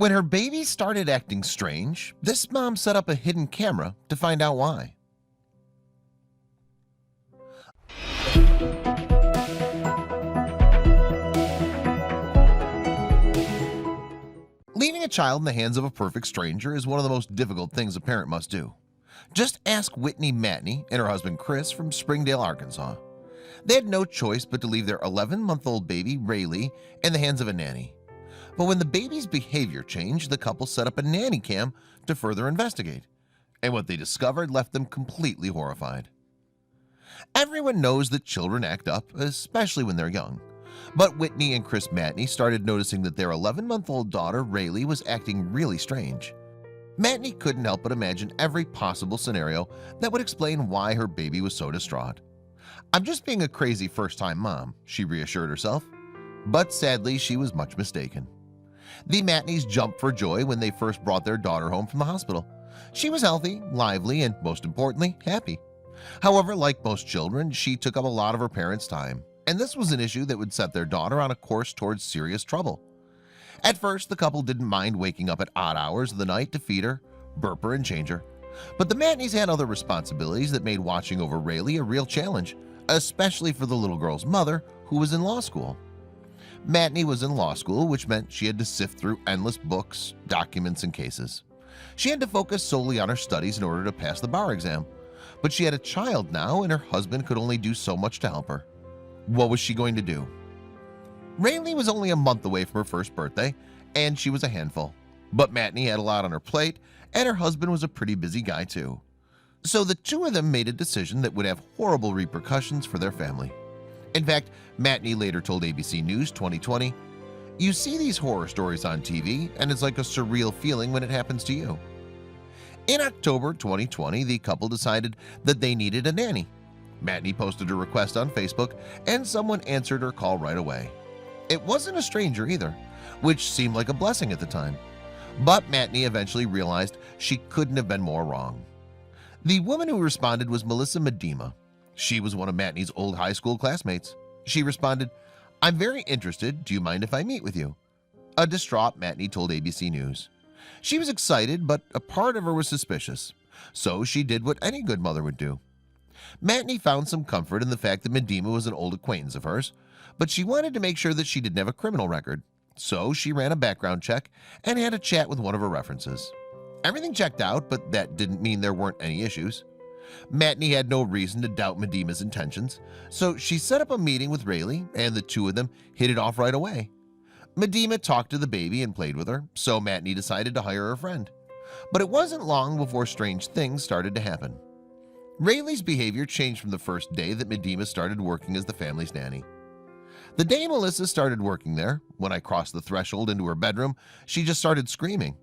When her baby started acting strange, this mom set up a hidden camera to find out why. Leaving a child in the hands of a perfect stranger is one of the most difficult things a parent must do. Just ask Whitney Matney and her husband Chris from Springdale, Arkansas. They had no choice but to leave their 11-month-old baby, Rayleigh, in the hands of a nanny. But when the baby's behavior changed, the couple set up a nanny cam to further investigate. And what they discovered left them completely horrified. Everyone knows that children act up, especially when they're young. But Whitney and Chris Matney started noticing that their 11-month-old daughter, Rayleigh, was acting really strange. Matney couldn't help but imagine every possible scenario that would explain why her baby was so distraught. "I'm just being a crazy first-time mom," she reassured herself. But sadly, she was much mistaken. The Matneys jumped for joy when they first brought their daughter home from the hospital. She was healthy, lively, and most importantly, happy. However, like most children, she took up a lot of her parents' time, and this was an issue that would set their daughter on a course towards serious trouble. At first, the couple didn't mind waking up at odd hours of the night to feed her, burp her, and change her. But the Matneys had other responsibilities that made watching over Rayleigh a real challenge, especially for the little girl's mother, who was in law school. Matney was in law school, which meant she had to sift through endless books, documents, and cases. She had to focus solely on her studies in order to pass the bar exam. But she had a child now, and her husband could only do so much to help her. What was she going to do? Rayleigh was only a month away from her first birthday, and she was a handful. But Matney had a lot on her plate, and her husband was a pretty busy guy too. So the two of them made a decision that would have horrible repercussions for their family. In fact, Matney later told ABC News 2020, "You see these horror stories on TV, and it's like a surreal feeling when it happens to you." In October 2020, the couple decided that they needed a nanny. Matney posted a request on Facebook, and someone answered her call right away. It wasn't a stranger either, which seemed like a blessing at the time. But Matney eventually realized she couldn't have been more wrong. The woman who responded was Melissa Medema. She was one of Matney's old high school classmates. She responded, "I'm very interested. Do you mind if I meet with you?" A distraught Matney told ABC News. She was excited, but a part of her was suspicious. So she did what any good mother would do. Matney found some comfort in the fact that Medema was an old acquaintance of hers, but she wanted to make sure that she didn't have a criminal record. So she ran a background check and had a chat with one of her references. Everything checked out, but that didn't mean there weren't any issues. Matney had no reason to doubt Medema's intentions, so she set up a meeting with Rayleigh, and the two of them hit it off right away. Medema talked to the baby and played with her, so Matney decided to hire a friend. But it wasn't long before strange things started to happen. Rayleigh's behavior changed from the first day that Medema started working as the family's nanny. The day Melissa started working there, when I crossed the threshold into her bedroom, she just started screaming.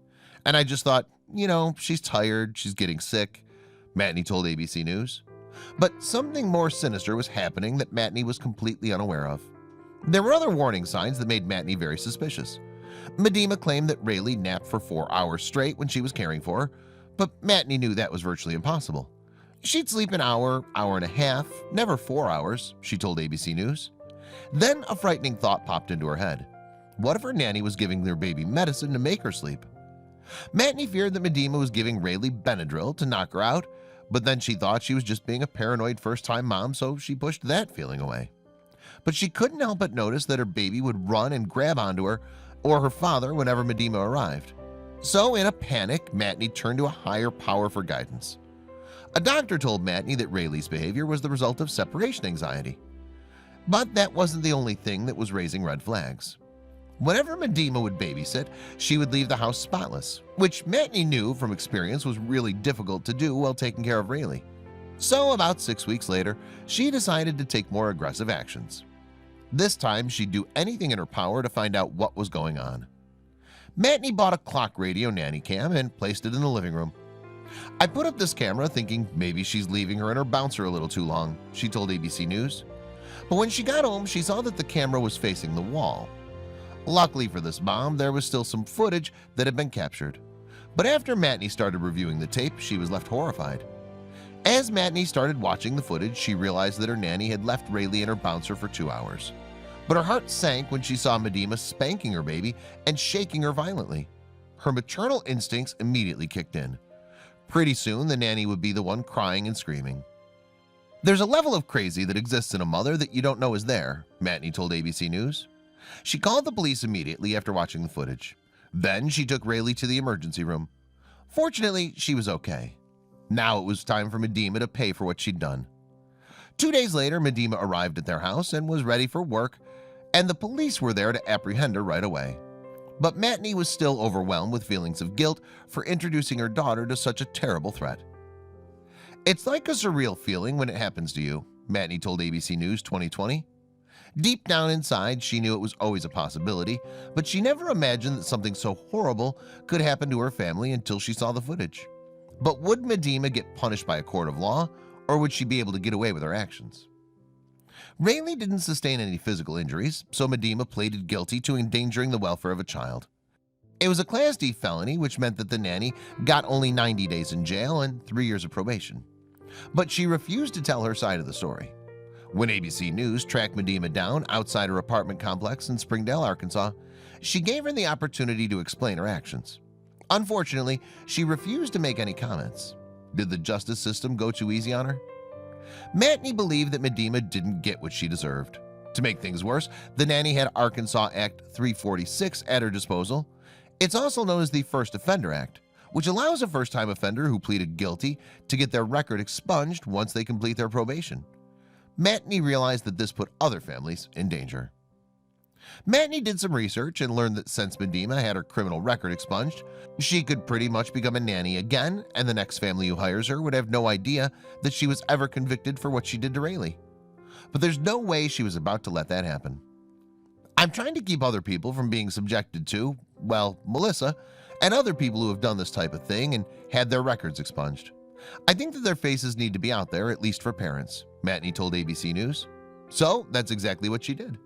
And I just thought, she's tired, she's getting sick, Matney told ABC News. But something more sinister was happening that Matney was completely unaware of. There were other warning signs that made Matney very suspicious. Medema claimed that Rayleigh napped for 4 hours straight when she was caring for her, but Matney knew that was virtually impossible. She'd sleep an hour, hour and a half, never 4 hours, she told ABC News. Then a frightening thought popped into her head. What if her nanny was giving their baby medicine to make her sleep? Matney feared that Medema was giving Rayleigh Benadryl to knock her out, but then she thought she was just being a paranoid first-time mom, so she pushed that feeling away. But she couldn't help but notice that her baby would run and grab onto her or her father whenever Medema arrived. So in a panic, Matney turned to a higher power for guidance. A doctor told Matney that Rayleigh's behavior was the result of separation anxiety. But that wasn't the only thing that was raising red flags. Whenever Medema would babysit, she would leave the house spotless, which Matney knew from experience was really difficult to do while taking care of Rayleigh. So about 6 weeks later, she decided to take more aggressive actions. This time, she'd do anything in her power to find out what was going on. Matney bought a clock radio nanny cam and placed it in the living room. "I put up this camera thinking maybe she's leaving her and her bouncer a little too long," she told ABC News. But when she got home, she saw that the camera was facing the wall. Luckily for this mom, there was still some footage that had been captured. But after Matney started reviewing the tape, she was left horrified. As Matney started watching the footage, she realized that her nanny had left Rayleigh and her bouncer for 2 hours. But her heart sank when she saw Medema spanking her baby and shaking her violently. Her maternal instincts immediately kicked in. Pretty soon, the nanny would be the one crying and screaming. "There's a level of crazy that exists in a mother that you don't know is there," Matney told ABC News. She called the police immediately after watching the footage. Then she took Rayleigh to the emergency room. Fortunately, she was okay. Now it was time for Medema to pay for what she'd done. 2 days later, Medema arrived at their house and was ready for work, and the police were there to apprehend her right away. But Matney was still overwhelmed with feelings of guilt for introducing her daughter to such a terrible threat. "It's like a surreal feeling when it happens to you," Matney told ABC News 2020. Deep down inside, she knew it was always a possibility, but she never imagined that something so horrible could happen to her family until she saw the footage. But would Medema get punished by a court of law, or would she be able to get away with her actions? Rayleigh didn't sustain any physical injuries, so Medema pleaded guilty to endangering the welfare of a child. It was a Class D felony, which meant that the nanny got only 90 days in jail and 3 years of probation. But she refused to tell her side of the story. When ABC News tracked Medema down outside her apartment complex in Springdale, Arkansas, she gave her the opportunity to explain her actions. Unfortunately, she refused to make any comments. Did the justice system go too easy on her? Matney believed that Medema didn't get what she deserved. To make things worse, the nanny had Arkansas Act 346 at her disposal. It's also known as the First Offender Act, which allows a first-time offender who pleaded guilty to get their record expunged once they complete their probation. Matney realized that this put other families in danger. Matney did some research and learned that since Medema had her criminal record expunged, she could pretty much become a nanny again, and the next family who hires her would have no idea that she was ever convicted for what she did to Rayleigh. But there's no way she was about to let that happen. "I'm trying to keep other people from being subjected to, well, Melissa, and other people who have done this type of thing and had their records expunged. I think that their faces need to be out there, at least for parents," Matney told ABC News. So that's exactly what she did.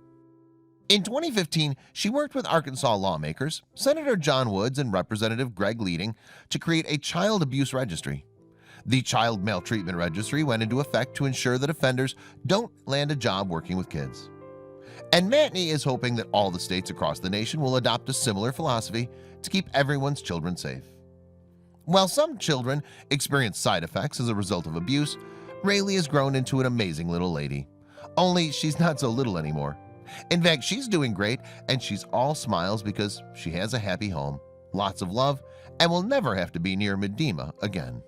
In 2015, she worked with Arkansas lawmakers, Senator John Woods and Representative Greg Leading, to create a child abuse registry. The Child Maltreatment Registry went into effect to ensure that offenders don't land a job working with kids. And Matney is hoping that all the states across the nation will adopt a similar philosophy to keep everyone's children safe. While some children experience side effects as a result of abuse, Rayleigh has grown into an amazing little lady. Only she's not so little anymore. In fact, she's doing great, and she's all smiles because she has a happy home, lots of love, and will never have to be near Medema again.